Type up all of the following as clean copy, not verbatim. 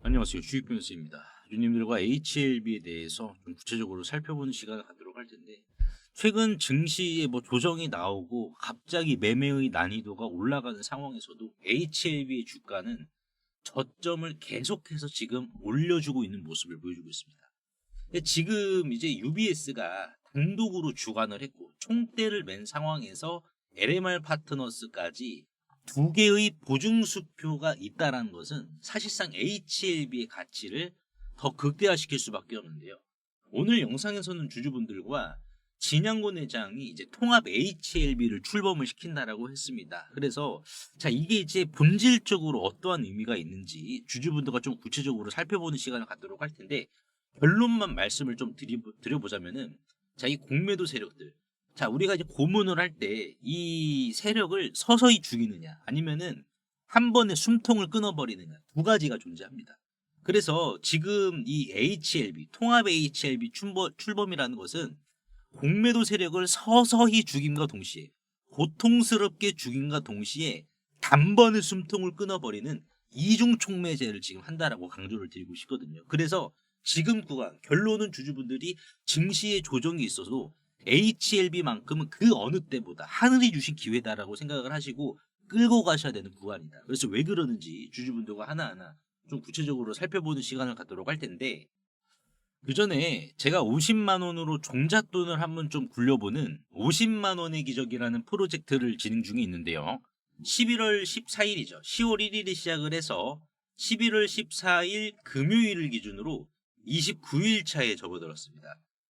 안녕하세요. 주식변수입니다. 유님들과 HLB에 대해서 좀 구체적으로 살펴보는 시간을 갖도록 할 텐데, 최근 증시에 뭐 조정이 나오고 갑자기 매매의 난이도가 올라가는 상황에서도 HLB의 주가는 저점을 계속해서 지금 올려주고 있는 모습을 보여주고 있습니다. 근데 지금 이제 UBS가 단독으로 주관을 했고 총대를 맨 상황에서 LMR 파트너스까지 두 개의 보증수표가 있다는 것은 사실상 HLB의 가치를 더 극대화시킬 수밖에 없는데요. 오늘 영상에서는 주주분들과 진양고 내장이 이제 통합 HLB를 출범을 시킨다라고 했습니다. 그래서 자, 이게 이제 본질적으로 어떠한 의미가 있는지 주주분들과 좀 구체적으로 살펴보는 시간을 갖도록 할 텐데, 결론만 말씀을 좀 드려보자면은, 자, 이 공매도 세력들, 자, 우리가 이제 고문을 할 때 이 세력을 서서히 죽이느냐 아니면은 한 번에 숨통을 끊어버리느냐, 두 가지가 존재합니다. 그래서 지금 이 HLB 통합 HLB 출범이라는 것은 공매도 세력을 서서히 죽임과 동시에, 고통스럽게 죽임과 동시에 단번에 숨통을 끊어버리는 이중 촉매제를 지금 한다라고 강조를 드리고 싶거든요. 그래서 지금 구간 결론은 주주분들이 증시의 조정이 있어도 HLB만큼은 그 어느 때보다 하늘이 주신 기회다라고 생각을 하시고 끌고 가셔야 되는 구간이다. 그래서 왜 그러는지 주주분들과 하나하나 좀 구체적으로 살펴보는 시간을 갖도록 할 텐데, 그 전에 제가 50만 원으로 종잣돈을 한번 좀 굴려보는 50만 원의 기적이라는 프로젝트를 진행 중에 있는데요. 11월 14일이죠. 10월 1일에 시작을 해서 11월 14일 금요일을 기준으로 29일 차에 접어들었습니다.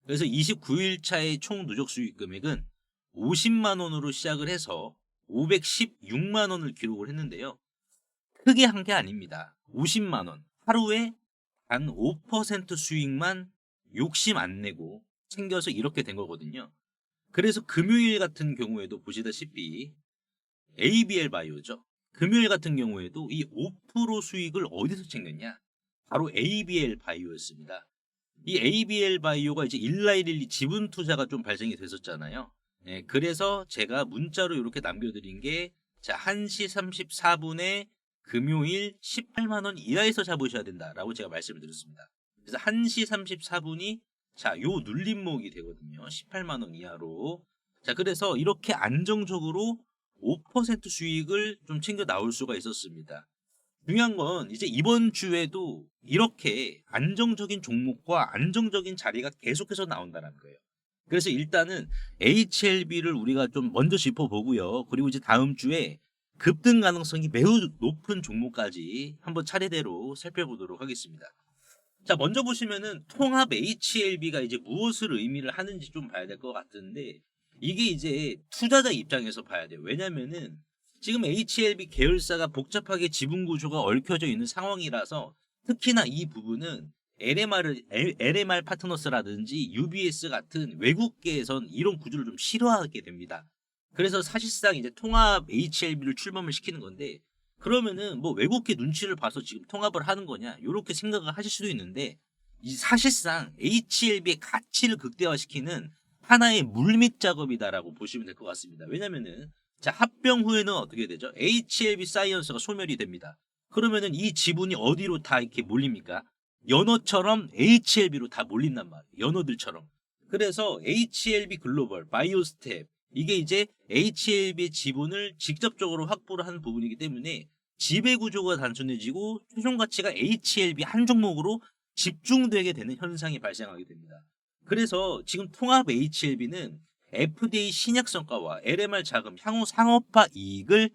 그래서 29일 차의 총 누적 수익 금액은 50만 원으로 시작을 해서 516만 원을 기록을 했는데요. 크게 한 게 아닙니다. 50만 원. 하루에 단 5% 수익만 욕심 안 내고 챙겨서 이렇게 된 거거든요. 그래서 금요일 같은 경우에도 보시다시피 ABL 바이오죠. 금요일 같은 경우에도 이 5% 수익을 어디서 챙겼냐? 바로 ABL 바이오였습니다. 이 ABL 바이오가 이제 1112 지분 투자가 좀 발생이 됐었잖아요. 네, 그래서 제가 문자로 이렇게 남겨드린 게, 자, 1시 34분에 금요일 18만 원 이하에서 잡으셔야 된다라고 제가 말씀을 드렸습니다. 그래서 1시 34분이 자, 요 눌림목이 되거든요. 18만 원 이하로. 자, 그래서 이렇게 안정적으로 5% 수익을 좀 챙겨 나올 수가 있었습니다. 중요한 건 이제 이번 주에도 이렇게 안정적인 종목과 안정적인 자리가 계속해서 나온다는 거예요. 그래서 일단은 HLB를 우리가 좀 먼저 짚어보고요. 그리고 이제 다음 주에 급등 가능성이 매우 높은 종목까지 한번 차례대로 살펴보도록 하겠습니다. 자, 먼저 보시면은 통합 HLB가 이제 무엇을 의미를 하는지 좀 봐야 될 것 같은데, 이게 이제 투자자 입장에서 봐야 돼요. 왜냐면은 지금 HLB 계열사가 복잡하게 지분 구조가 얽혀져 있는 상황이라서, 특히나 이 부분은 LMR 파트너스라든지 UBS 같은 외국계에선 이런 구조를 좀 싫어하게 됩니다. 그래서 사실상 이제 통합 HLB를 출범을 시키는 건데, 그러면은 뭐 외국계 눈치를 봐서 지금 통합을 하는 거냐, 이렇게 생각을 하실 수도 있는데, 이 사실상 HLB의 가치를 극대화시키는 하나의 물밑 작업이다라고 보시면 될 것 같습니다. 왜냐면은 자, 합병 후에는 어떻게 되죠? HLB 사이언스가 소멸이 됩니다. 그러면은 이 지분이 어디로 다 이렇게 몰립니까? 연어처럼 HLB로 다 몰린단 말이에요. 연어들처럼. 그래서 HLB 글로벌, 바이오스텝, 이게 이제 HLB의 지분을 직접적으로 확보를 하는 부분이기 때문에 지배 구조가 단순해지고 최종 가치가 HLB 한 종목으로 집중되게 되는 현상이 발생하게 됩니다. 그래서 지금 통합 HLB는 FDA 신약 성과와 LMR 자금, 향후 상업화 이익을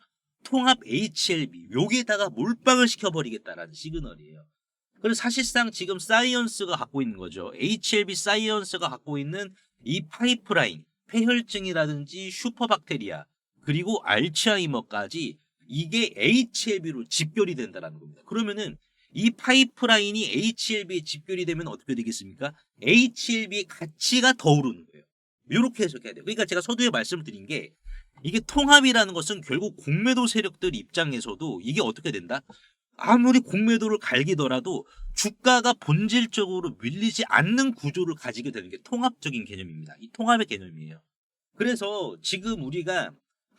통합 HLB 여기에다가 몰빵을 시켜버리겠다라는 시그널이에요. 그래서 사실상 지금 사이언스가 갖고 있는 거죠. HLB 사이언스가 갖고 있는 이 파이프라인, 폐혈증이라든지 슈퍼박테리아, 그리고 알츠하이머까지 이게 HLB로 집결이 된다는 겁니다. 그러면은 이 파이프라인이 HLB에 집결이 되면 어떻게 되겠습니까? HLB의 가치가 더 오르는 거예요. 이렇게 해석해야 돼요. 그러니까 제가 서두에 말씀을 드린 게, 이게 통합이라는 것은 결국 공매도 세력들 입장에서도 이게 어떻게 된다? 아무리 공매도를 갈기더라도 주가가 본질적으로 밀리지 않는 구조를 가지게 되는 게 통합적인 개념입니다. 이 통합의 개념이에요. 그래서 지금 우리가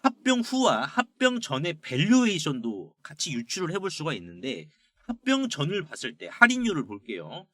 합병 후와 합병 전의 밸류에이션도 같이 유추를 해볼 수가 있는데, 합병전을 봤을 때 할인율을 볼게요.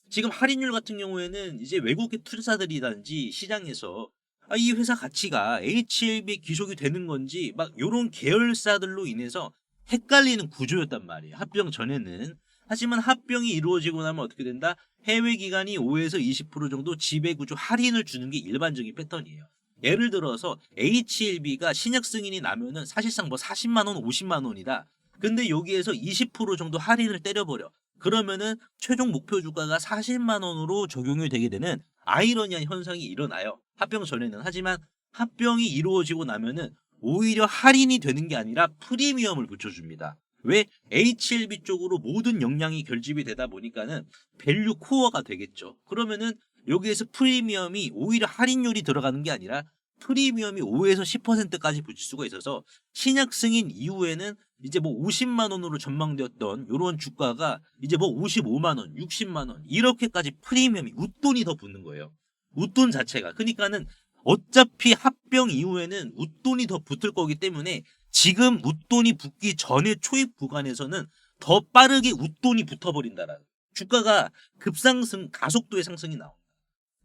지금 할인율 같은 경우에는 이제 외국의 투자자들이라든지 시장에서 이 회사 가치가 HLB에 귀속이 되는 건지 막 요런 계열사들로 인해서 헷갈리는 구조였단 말이에요. 합병 전에는. 하지만 합병이 이루어지고 나면 어떻게 된다? 해외 기관이 5에서 20% 정도 지배구조 할인을 주는 게 일반적인 패턴이에요. 예를 들어서 HLB가 신약 승인이 나면은 사실상 뭐 40만 원, 50만 원이다. 근데 여기에서 20% 정도 할인을 때려버려. 그러면은 최종 목표 주가가 40만 원으로 적용이 되게 되는 아이러니한 현상이 일어나요. 합병 전에는. 하지만 합병이 이루어지고 나면은 오히려 할인이 되는 게 아니라 프리미엄을 붙여줍니다. 왜? HLB 쪽으로 모든 역량이 결집이 되다 보니까는 밸류 코어가 되겠죠. 그러면은 여기에서 프리미엄이 오히려 할인율이 들어가는 게 아니라 프리미엄이 5에서 10%까지 붙일 수가 있어서 신약 승인 이후에는 이제 뭐 50만 원으로 전망되었던 이런 주가가 이제 뭐 55만 원, 60만 원 이렇게까지 프리미엄이 웃돈이 더 붙는 거예요. 웃돈 자체가. 그러니까는 어차피 합병 이후에는 웃돈이 더 붙을 거기 때문에 지금 웃돈이 붙기 전에 초입 구간에서는 더 빠르게 웃돈이 붙어버린다라는 주가가 급상승 가속도의 상승이 나옵니다.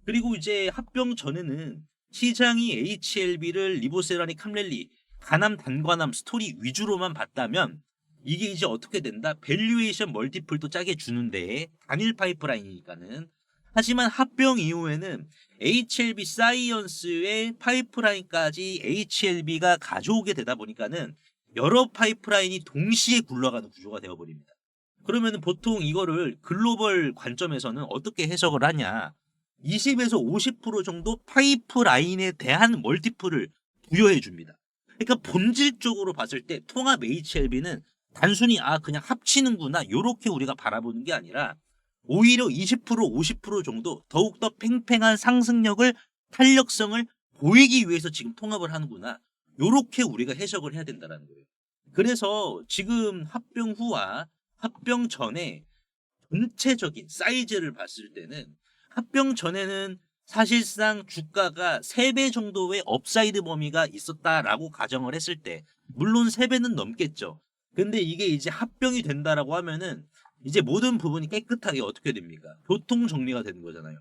그리고 이제 합병 전에는 시장이 HLB를 리보세라니 캄렐리 가남 단관함 스토리 위주로만 봤다면 이게 이제 어떻게 된다? 밸류에이션 멀티플도 짜게 주는데 단일 파이프라인이니까는. 하지만 합병 이후에는 HLB 사이언스의 파이프라인까지 HLB가 가져오게 되다 보니까는 여러 파이프라인이 동시에 굴러가는 구조가 되어버립니다. 그러면 보통 이거를 글로벌 관점에서는 어떻게 해석을 하냐? 20에서 50% 정도 파이프라인에 대한 멀티플을 부여해 줍니다. 그러니까 본질적으로 봤을 때 통합 HLB는 단순히 그냥 합치는구나 이렇게 우리가 바라보는 게 아니라 오히려 20% 50% 정도 더욱더 팽팽한 상승력을 탄력성을 보이기 위해서 지금 통합을 하는구나 이렇게 우리가 해석을 해야 된다는 거예요. 그래서 지금 합병 후와 합병 전에 전체적인 사이즈를 봤을 때는 합병 전에는 사실상 주가가 3배 정도의 업사이드 범위가 있었다라고 가정을 했을 때 물론 3배는 넘겠죠. 근데 이게 이제 합병이 된다라고 하면은 이제 모든 부분이 깨끗하게 어떻게 됩니까? 교통 정리가 되는 거잖아요.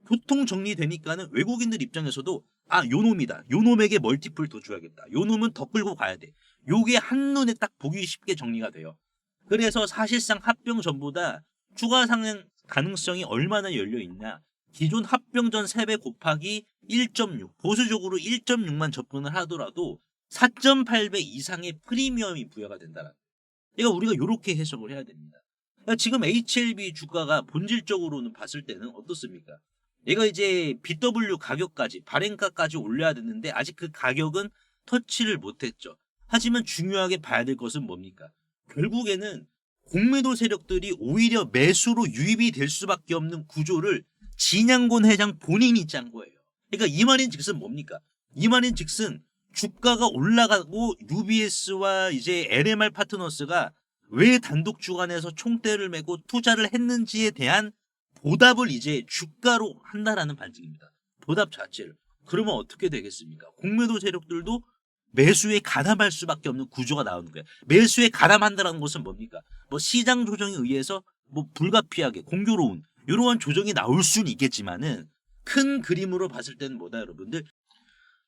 교통 정리되니까는 외국인들 입장에서도 요놈이다. 요놈에게 멀티플 더 줘야겠다. 요놈은 더 끌고 가야 돼. 요게 한눈에 딱 보기 쉽게 정리가 돼요. 그래서 사실상 합병 전보다 추가 상승 가능성이 얼마나 열려 있냐. 기존 합병 전 3배 곱하기 1.6 보수적으로 1.6만 접근을 하더라도 4.8배 이상의 프리미엄이 부여가 된다는 거예요. 그러니까 우리가 이렇게 해석을 해야 됩니다. 그러니까 지금 HLB 주가가 본질적으로는 봤을 때는 어떻습니까? 얘가 이제 BW 가격까지 발행가까지 올려야 되는데 아직 그 가격은 터치를 못했죠. 하지만 중요하게 봐야 될 것은 뭡니까? 결국에는 공매도 세력들이 오히려 매수로 유입이 될 수밖에 없는 구조를 진양곤 회장 본인이 짠 거예요. 그러니까 이 말인 즉슨 뭡니까? 이 말인 즉슨 주가가 올라가고 UBS와 이제 LMR 파트너스가 왜 단독 주관에서 총대를 메고 투자를 했는지에 대한 보답을 이제 주가로 한다라는 반증입니다. 보답 자체를. 그러면 어떻게 되겠습니까? 공매도 세력들도 매수에 가담할 수밖에 없는 구조가 나오는 거예요. 매수에 가담한다는 것은 뭡니까? 뭐 시장 조정에 의해서 뭐 불가피하게 공교로운 이러한 조정이 나올 수는 있겠지만은 큰 그림으로 봤을 때는 뭐다 여러분들?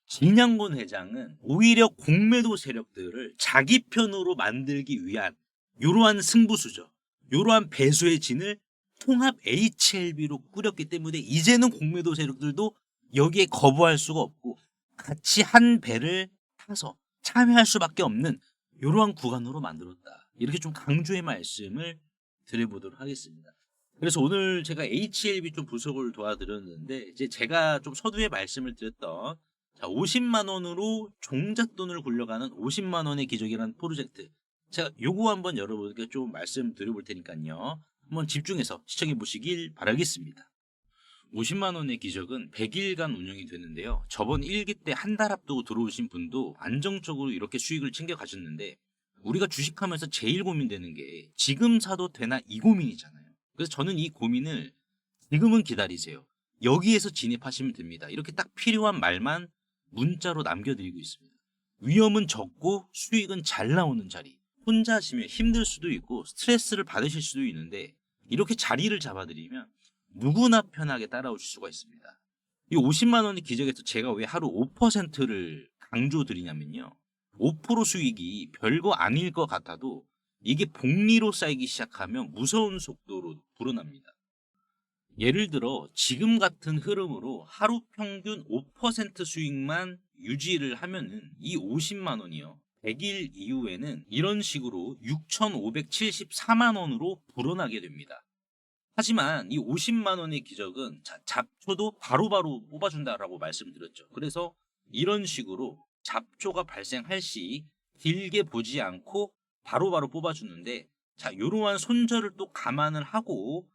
진양곤 회장은 오히려 공매도 세력들을 자기 편으로 만들기 위한 이러한 승부수죠. 이러한 배수의 진을 통합 HLB로 꾸렸기 때문에 이제는 공매도 세력들도 여기에 거부할 수가 없고 같이 한 배를 타서 참여할 수밖에 없는 이러한 구간으로 만들었다. 이렇게 좀 강조의 말씀을 드려보도록 하겠습니다. 그래서 오늘 제가 HLB 좀 분석을 도와드렸는데 이제 제가 좀 서두에 말씀을 드렸던 50만 원으로 종잣돈을 굴려가는 50만 원의 기적이라는 프로젝트 제가 요거 한번 여러분께 좀 말씀드려볼 테니까요. 한번 집중해서 시청해 보시길 바라겠습니다. 50만 원의 기적은 100일간 운영이 되는데요. 저번 1기 때 한 달 앞두고 들어오신 분도 안정적으로 이렇게 수익을 챙겨 가셨는데 우리가 주식하면서 제일 고민되는 게 지금 사도 되나 이 고민이잖아요. 그래서 저는 이 고민을 지금은 기다리세요. 여기에서 진입하시면 됩니다. 이렇게 딱 필요한 말만 문자로 남겨드리고 있습니다. 위험은 적고 수익은 잘 나오는 자리. 혼자시면 힘들 수도 있고 스트레스를 받으실 수도 있는데 이렇게 자리를 잡아드리면 누구나 편하게 따라오실 수가 있습니다. 이 50만 원의 기적에서 제가 왜 하루 5%를 강조드리냐면요. 5% 수익이 별거 아닐 것 같아도 이게 복리로 쌓이기 시작하면 무서운 속도로 불어납니다. 예를 들어 지금 같은 흐름으로 하루 평균 5% 수익만 유지를 하면은 이 50만 원이요. 100일 이후에는 이런 식으로 6,574만 원으로 불어나게 됩니다. 하지만 이 50만 원의 기적은 잡초도 바로바로 뽑아준다라고 말씀드렸죠. 그래서 이런 식으로 잡초가 발생할 시 길게 보지 않고 바로바로 뽑아주는데 자, 이러한 손절을 또 감안을 하고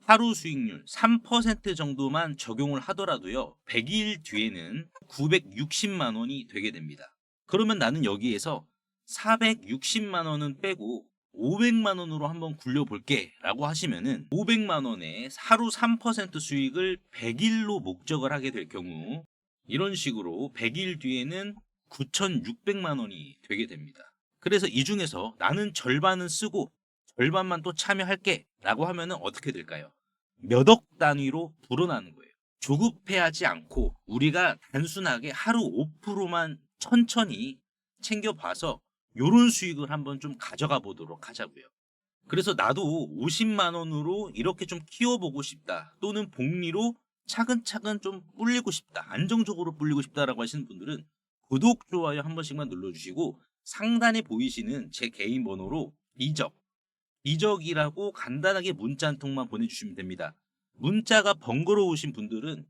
하루 수익률 3% 정도만 적용을 하더라도요. 100일 뒤에는 960만 원이 되게 됩니다. 그러면 나는 여기에서 460만 원은 빼고 500만 원으로 한번 굴려볼게 라고 하시면은 500만 원에 하루 3% 수익을 100일로 목적을 하게 될 경우 이런 식으로 100일 뒤에는 9,600만 원이 되게 됩니다. 그래서 이 중에서 나는 절반은 쓰고 절반만 또 참여할게 라고 하면은 어떻게 될까요? 몇 억 단위로 불어나는 거예요. 조급해하지 않고 우리가 단순하게 하루 5%만 천천히 챙겨봐서 요런 수익을 한번 좀 가져가 보도록 하자고요. 그래서 나도 50만 원으로 이렇게 좀 키워보고 싶다. 또는 복리로 차근차근 좀 불리고 싶다. 안정적으로 불리고 싶다라고 하시는 분들은 구독, 좋아요 한 번씩만 눌러주시고 상단에 보이시는 제 개인 번호로 이적이라고 간단하게 문자 한 통만 보내주시면 됩니다. 문자가 번거로우신 분들은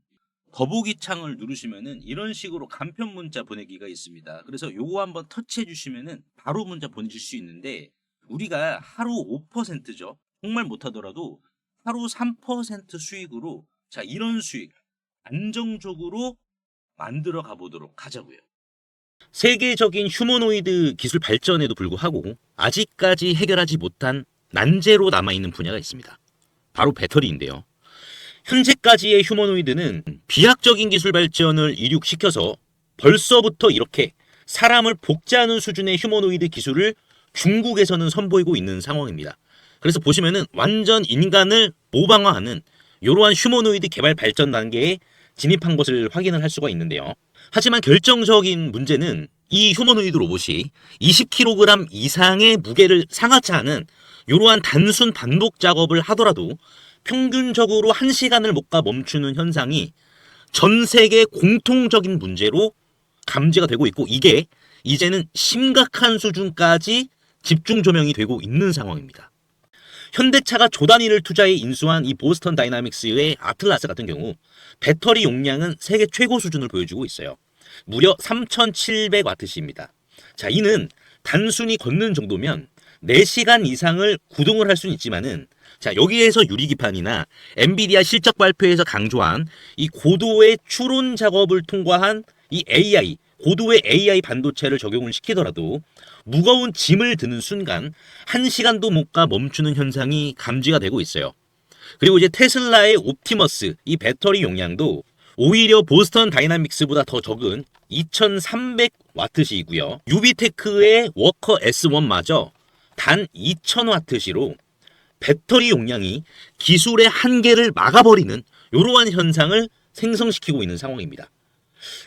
더보기 창을 누르시면은 이런 식으로 간편 문자 보내기가 있습니다. 그래서 요거 한번 터치해 주시면은 바로 문자 보내실 수 있는데 우리가 하루 5%죠. 정말 못하더라도 하루 3% 수익으로 자 이런 수익 안정적으로 만들어 가보도록 하자고요. 세계적인 휴머노이드 기술 발전에도 불구하고 아직까지 해결하지 못한 난제로 남아있는 분야가 있습니다. 바로 배터리인데요. 현재까지의 휴머노이드는 비약적인 기술 발전을 이룩시켜서 벌써부터 이렇게 사람을 복제하는 수준의 휴머노이드 기술을 중국에서는 선보이고 있는 상황입니다. 그래서 보시면은 완전 인간을 모방화하는 이러한 휴머노이드 개발 발전 단계에 진입한 것을 확인을 할 수가 있는데요. 하지만 결정적인 문제는 이 휴머노이드 로봇이 20kg 이상의 무게를 상하치 않은 이러한 단순 반복 작업을 하더라도 평균적으로 1시간을 못 가 멈추는 현상이 전 세계 공통적인 문제로 감지가 되고 있고 이게 이제는 심각한 수준까지 집중 조명이 되고 있는 상황입니다. 현대차가 조 단위를 투자해 인수한 이 보스턴 다이나믹스의 아틀라스 같은 경우 배터리 용량은 세계 최고 수준을 보여주고 있어요. 무려 3,700와트시입니다. 자, 이는 단순히 걷는 정도면 4시간 이상을 구동을 할 수는 있지만은 자, 여기에서 유리기판이나 엔비디아 실적 발표에서 강조한 이 고도의 추론 작업을 통과한 이 AI, 고도의 AI 반도체를 적용을 시키더라도 무거운 짐을 드는 순간 1시간도 못 가 멈추는 현상이 감지가 되고 있어요. 그리고 이제 테슬라의 옵티머스 이 배터리 용량도 오히려 보스턴 다이나믹스보다 더 적은 2300와트시이고요. 유비테크의 워커 S1마저 단 2000와트시로 배터리 용량이 기술의 한계를 막아버리는 이러한 현상을 생성시키고 있는 상황입니다.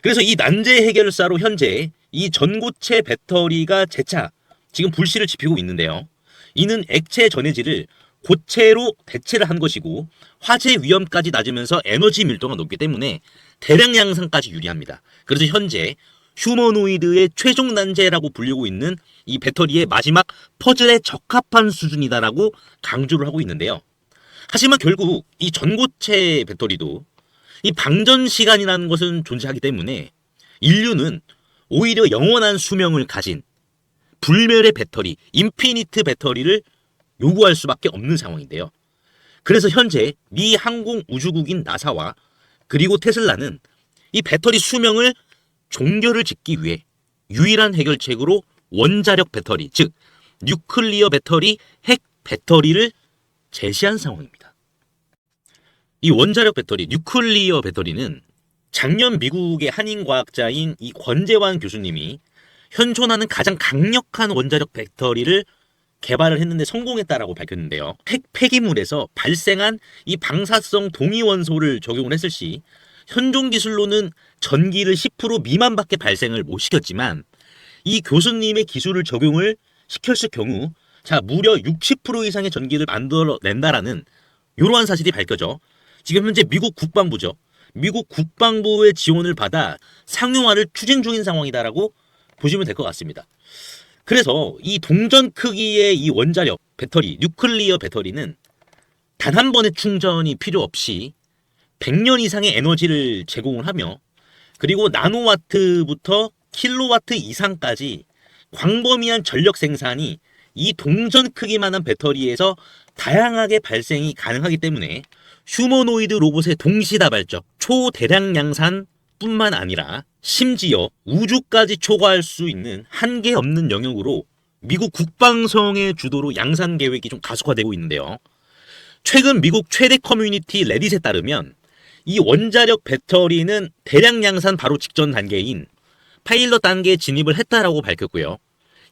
그래서 이 난제 해결사로 현재 이 전고체 배터리가 재차 지금 불씨를 지피고 있는데요. 이는 액체 전해질을 고체로 대체를 한 것이고 화재 위험까지 낮으면서 에너지 밀도가 높기 때문에 대량 양산까지 유리합니다. 그래서 현재 휴머노이드의 최종 난제라고 불리고 있는 이 배터리의 마지막 퍼즐에 적합한 수준이다라고 강조를 하고 있는데요. 하지만 결국 이 전고체 배터리도 이 방전 시간이라는 것은 존재하기 때문에 인류는 오히려 영원한 수명을 가진 불멸의 배터리, 인피니트 배터리를 요구할 수밖에 없는 상황인데요. 그래서 현재 미 항공우주국인 나사와 그리고 테슬라는 이 배터리 수명을 종결을 짓기 위해 유일한 해결책으로 원자력 배터리, 즉 뉴클리어 배터리, 핵 배터리를 제시한 상황입니다. 이 원자력 배터리, 뉴클리어 배터리는 작년 미국의 한인 과학자인 이 권재환 교수님이 현존하는 가장 강력한 원자력 배터리를 개발을 했는데 성공했다라고 밝혔는데요. 핵 폐기물에서 발생한 이 방사성 동위원소를 적용을 했을 시 현존 기술로는 전기를 10% 미만밖에 발생을 못 시켰지만 이 교수님의 기술을 적용을 시켰을 경우 자 무려 60% 이상의 전기를 만들어낸다라는 이러한 사실이 밝혀져 지금 현재 미국 국방부죠. 미국 국방부의 지원을 받아 상용화를 추진 중인 상황이다라고 보시면 될 것 같습니다. 그래서 이 동전 크기의 이 원자력 배터리, 뉴클리어 배터리는 단 한 번의 충전이 필요 없이 100년 이상의 에너지를 제공을 하며 그리고 나노와트부터 킬로와트 이상까지 광범위한 전력 생산이 이 동전 크기만한 배터리에서 다양하게 발생이 가능하기 때문에 휴머노이드 로봇의 동시다발적 초대량 양산뿐만 아니라 심지어 우주까지 초과할 수 있는 한계 없는 영역으로 미국 국방성의 주도로 양산 계획이 좀 가속화되고 있는데요. 최근 미국 최대 커뮤니티 레딧에 따르면 이 원자력 배터리는 대량 양산 바로 직전 단계인 파일럿 단계에 진입을 했다라고 밝혔고요.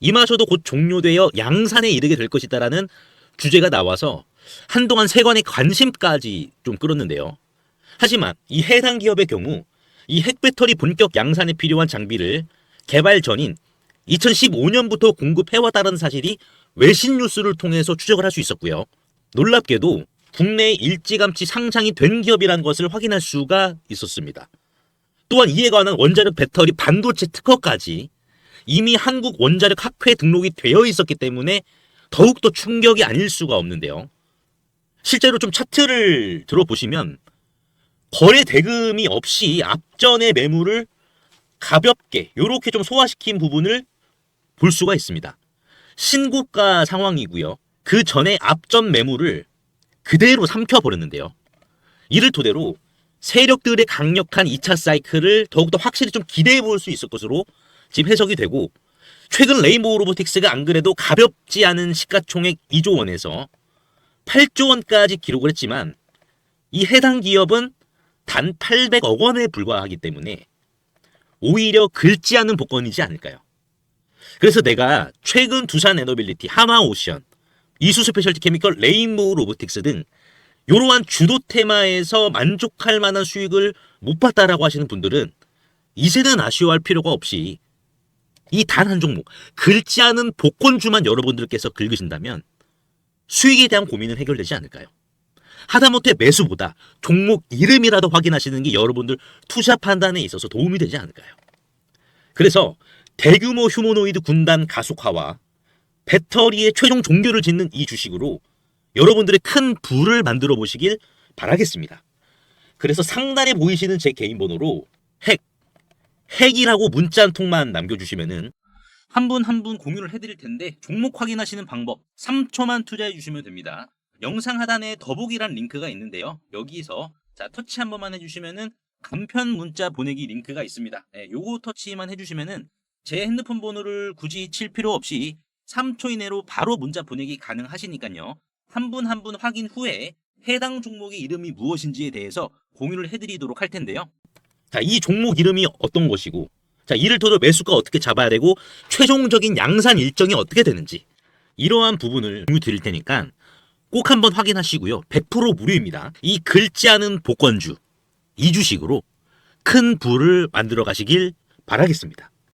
이마저도 곧 종료되어 양산에 이르게 될 것이다라는 주제가 나와서 한동안 세간의 관심까지 좀 끌었는데요. 하지만 이 해당 기업의 경우 이 핵배터리 본격 양산에 필요한 장비를 개발 전인 2015년부터 공급해왔다는 사실이 외신 뉴스를 통해서 추적을 할 수 있었고요. 놀랍게도 국내에 일찌감치 상장이 된 기업이라는 것을 확인할 수가 있었습니다. 또한 이에 관한 원자력 배터리 반도체 특허까지 이미 한국 원자력 학회에 등록이 되어 있었기 때문에 더욱더 충격이 아닐 수가 없는데요. 실제로 좀 차트를 들어보시면 거래 대금이 없이 앞전의 매물을 가볍게 이렇게 좀 소화시킨 부분을 볼 수가 있습니다. 신고가 상황이고요. 그 전에 앞전 매물을 그대로 삼켜버렸는데요. 이를 토대로 세력들의 강력한 2차 사이클을 더욱더 확실히 좀 기대해 볼 수 있을 것으로 지금 해석이 되고 최근 레인보우 로보틱스가 안 그래도 가볍지 않은 시가총액 2조 원에서 8조 원까지 기록을 했지만 이 해당 기업은 단 800억 원에 불과하기 때문에 오히려 긁지 않은 복권이지 않을까요? 그래서 내가 최근 두산 에너빌리티, 하나오션, 이수 스페셜티 케미컬, 레인보우 로보틱스 등 이러한 주도 테마에서 만족할 만한 수익을 못 봤다라고 하시는 분들은 이제는 아쉬워할 필요가 없이 이 단 한 종목, 긁지 않은 복권주만 여러분들께서 긁으신다면 수익에 대한 고민은 해결되지 않을까요? 하다못해 매수보다 종목 이름이라도 확인하시는 게 여러분들 투자 판단에 있어서 도움이 되지 않을까요? 그래서 대규모 휴머노이드 군단 가속화와 배터리의 최종 종교를 짓는 이 주식으로 여러분들의 큰 부를 만들어 보시길 바라겠습니다. 그래서 상단에 보이시는 제 개인 번호로 핵이라고 문자 한 통만 남겨주시면은 한 분 한 분 공유를 해드릴 텐데 종목 확인하시는 방법 3초만 투자해 주시면 됩니다. 영상 하단에 더보기란 링크가 있는데요. 여기서 자 터치 한 번만 해주시면은 간편 문자 보내기 링크가 있습니다. 네, 요거 터치만 해주시면은 제 핸드폰 번호를 굳이 칠 필요 없이 3초 이내로 바로 문자 보내기 가능하시니까요. 한 분 한 분 확인 후에 해당 종목의 이름이 무엇인지에 대해서 공유를 해드리도록 할 텐데요. 자, 이 종목 이름이 어떤 것이고 자, 이를 토대로 매수가 어떻게 잡아야 되고 최종적인 양산 일정이 어떻게 되는지 이러한 부분을 공유 드릴 테니까 꼭 한번 확인하시고요. 100% 무료입니다. 이 긁지 않은 복권주 이 주식으로 큰 부를 만들어 가시길 바라겠습니다.